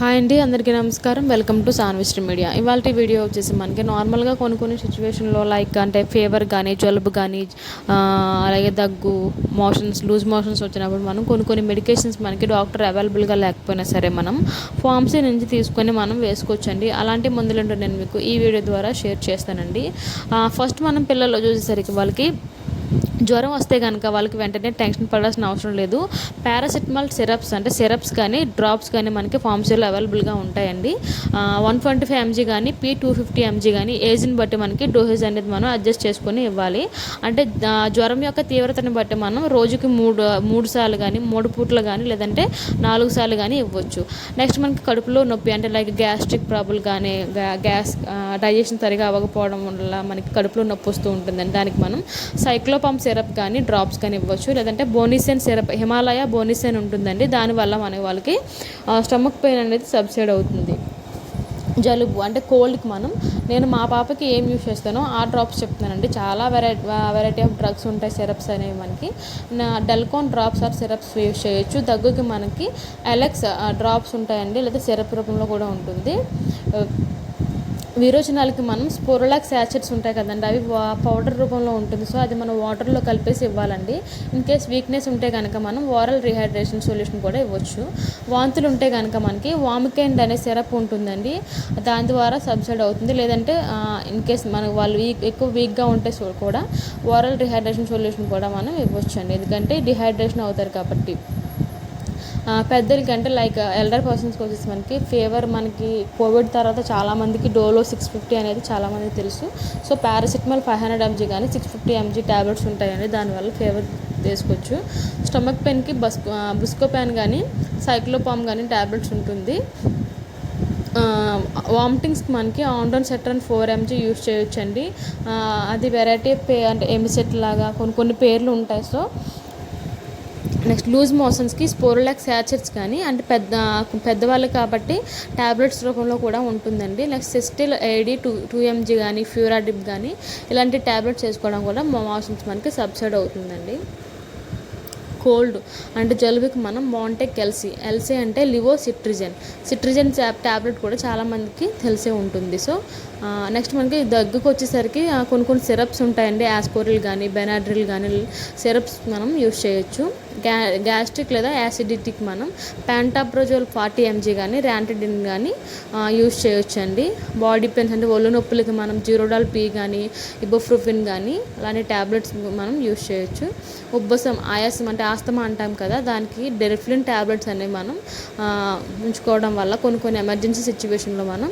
Hi అండి, అందరికీ నమస్కారం. వెల్కమ్ టు సాన్విస్ట్రీ మీడియా. ఇవాళ వీడియో వచ్చేసి మనకి నార్మల్గా కొన్ని సిచ్యువేషన్లో లైక్ అంటే ఫీవర్ కానీ, జలుబు కానీ, అలాగే దగ్గు, లూజ్ మోషన్స్ వచ్చినప్పుడు మనం కొన్ని మెడికేషన్స్ మనకి డాక్టర్ అవైలబుల్గా లేకపోయినా సరే మనం ఫార్మసీ నుంచి తీసుకొని మనం వేసుకోవచ్చండి. అలాంటి మందులు నేను మీకు ఈ వీడియో ద్వారా షేర్ చేస్తానండి. ఫస్ట్ మనం పిల్లలు చూసేసరికి వాళ్ళకి జ్వరం వస్తే కనుక వాళ్ళకి వెంటనే టెన్షన్ పడాల్సిన అవసరం లేదు. పారాసిటమాల్ సిరప్స్ కానీ డ్రాప్స్ కానీ మనకి ఫార్మసీలో అవైలబుల్గా ఉంటాయండి. 125 mg కానీ P250 mg కానీ ఏజ్ని బట్టి మనకి డోసేజ్ అనేది మనం అడ్జస్ట్ చేసుకొని ఇవ్వాలి. అంటే జ్వరం యొక్క తీవ్రతని బట్టి మనం రోజుకి మూడు సార్లు కానీ 3 పూటలు కానీ లేదంటే 4 సార్లు కానీ ఇవ్వచ్చు. నెక్స్ట్ మనకి కడుపులో నొప్పి అంటే లైక్ గ్యాస్ట్రిక్ ప్రాబ్లం కానీ గ్యాస్ డైజెషన్ సరిగా అవ్వకపోవడం వల్ల మనకి కడుపులో నొప్పి వస్తూ ఉంటుందండి. దానికి మనం సైక్లోపామ్ సిరప్ కానీ డ్రాప్స్ కానీ ఇవ్వచ్చు. లేదంటే బోనిసెన్ సిరప్, హిమాలయ బోనిసెన్ ఉంటుందండి. దానివల్ల మన వాళ్ళకి స్టమక్ పెయిన్ అనేది సబ్సైడ్ అవుతుంది. జలుబు అంటే కోల్డ్కి నేను మా పాపకి ఏం యూస్ చేస్తానో ఆ డ్రాప్స్ చెప్తున్నానండి. చాలా వెరైటీ ఆఫ్ డ్రగ్స్ ఉంటాయి, సిరప్స్ అనేవి మనకి. డెల్కాన్ డ్రాప్స్ ఆర్ సిరప్స్ యూస్ చేయొచ్చు. దగ్గుకి మనకి ఎలెక్స్ డ్రాప్స్ ఉంటాయండి, లేదా సిరప్ రూపంలో కూడా ఉంటుంది. విరోచనాలకి మనం స్పోరోలాక్ శాచెట్స్ ఉంటాయి కదండి, అవి పౌడర్ రూపంలో ఉంటుంది. సో అది మనం వాటర్లో కలిపేసి ఇవ్వాలండి. ఇన్ కేస్ వీక్నెస్ ఉంటే కనుక మనం ఓరల్ రీహైడ్రేషన్ సొల్యూషన్ కూడా ఇవ్వచ్చు. వాంతులు ఉంటే కనుక మనకి వామికైండ్ అనే సిరప్ ఉంటుందండి, దాని ద్వారా సబ్సైడ్ అవుతుంది. లేదంటే ఇన్ కేస్ వాళ్ళు ఎక్కువ వీక్గా ఉంటే కూడా ఓరల్ రీహైడ్రేషన్ సొల్యూషన్ కూడా మనం ఇవ్వచ్చు అండి, ఎందుకంటే డిహైడ్రేషన్ అవుతారు కాబట్టి. పెద్దలకి అంటే లైక్ ఎల్డర్ పర్సన్స్కి వచ్చేసి మనకి ఫీవర్, మనకి కోవిడ్ తర్వాత చాలామందికి డోలో 650 అనేది చాలామందికి తెలుసు. సో పారాసిటమాల్ 500 mg కానీ 650 mg ట్యాబ్లెట్స్ ఉంటాయండి, దానివల్ల ఫీవర్ వేసుకోవచ్చు. స్టమక్ పెయిన్కి బుస్కోపాన్ కానీ సైక్లోపామ్ కానీ ట్యాబ్లెట్స్ ఉంటుంది. వామిటింగ్స్కి మనకి ఆండోన్సెట్రాన్ 4 mg యూస్ చేయొచ్చండి. అది వెరైటీ అంటే ఎమిసెట్ లాగా కొన్ని పేర్లు ఉంటాయి. సో నెక్స్ట్ లూజ్ మోషన్స్కి స్పోరోలాక్ శాచెట్స్ కానీ అంటే పెద్దవాళ్ళు కాబట్టి ట్యాబ్లెట్స్ రూపంలో కూడా ఉంటుందండి. నెక్స్ట్ సిస్టిల్ ఏడి 2 mg కానీ ఫ్యూరాడిప్ కానీ ఇలాంటి ట్యాబ్లెట్స్ వేసుకోవడం కూడా మోషన్స్ మనకి సబ్సైడ్ అవుతుందండి. కోల్డ్ అంటే జలుబుకి మనం మాంటెక్ ఎల్సీ అంటే సిట్రిజన్ ట్యాబ్లెట్ కూడా చాలామందికి తెలిసే ఉంటుంది. సో నెక్స్ట్ మనకి దగ్గుకు వచ్చేసరికి కొన్ని సిరప్స్ ఉంటాయండి, యాస్కోరిల్ కానీ బెనాడ్రిల్ కానీ సిరప్స్ మనం యూస్ చేయొచ్చు. గ్యాస్ట్రిక్ లేదా యాసిడిటీకి మనం ప్యాంటాప్రోజోల్ 40 mg కానీ ర్యాంటిడిన్ కానీ యూస్ చేయొచ్చు అండి. బాడీ పెయిన్స్ అంటే ఒళ్ళు నొప్పులకి మనం జిరోడాల్ పీ కానీ ఇబోఫ్రూఫిన్ కానీ అలాంటి ట్యాబ్లెట్స్ మనం యూస్ చేయొచ్చు. ఉబ్బసం, ఆయాసం అంటే ఆస్తమా అంటాం కదా, దానికి డెరిఫ్లిన్ ట్యాబ్లెట్స్ అనేవి మనం ఉంచుకోవడం వల్ల కొన్ని ఎమర్జెన్సీ సిచ్యువేషన్లో మనం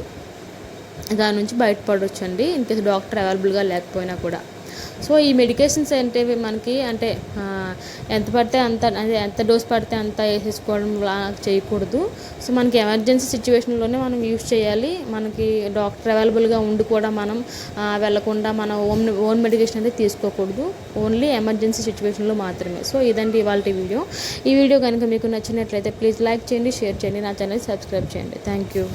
దాని నుంచి బయటపడవచ్చు అండి, ఇన్కేస్ డాక్టర్ అవైలబుల్గా లేకపోయినా కూడా. సో ఈ మెడికేషన్స్ ఏంటివి మనకి అంటే ఎంత పడితే అంత, అదే ఎంత డోస్ పడితే అంత వేసేసుకోవడం చేయకూడదు. సో మనకి ఎమర్జెన్సీ సిచ్యువేషన్లోనే మనం యూస్ చేయాలి. మనకి డాక్టర్ అవైలబుల్గా ఉండి కూడా మనం వెళ్ళకుండా మన ఓన్ మెడికేషన్ అయితే తీసుకోకూడదు, ఓన్లీ ఎమర్జెన్సీ సిచ్యువేషన్లో మాత్రమే. సో ఇదండి ఇవాళ వీడియో. ఈ వీడియో కనుక మీకు నచ్చినట్లయితే ప్లీజ్ లైక్ చేయండి, షేర్ చేయండి, నా ఛానల్ సబ్స్క్రైబ్ చేయండి. Thank you.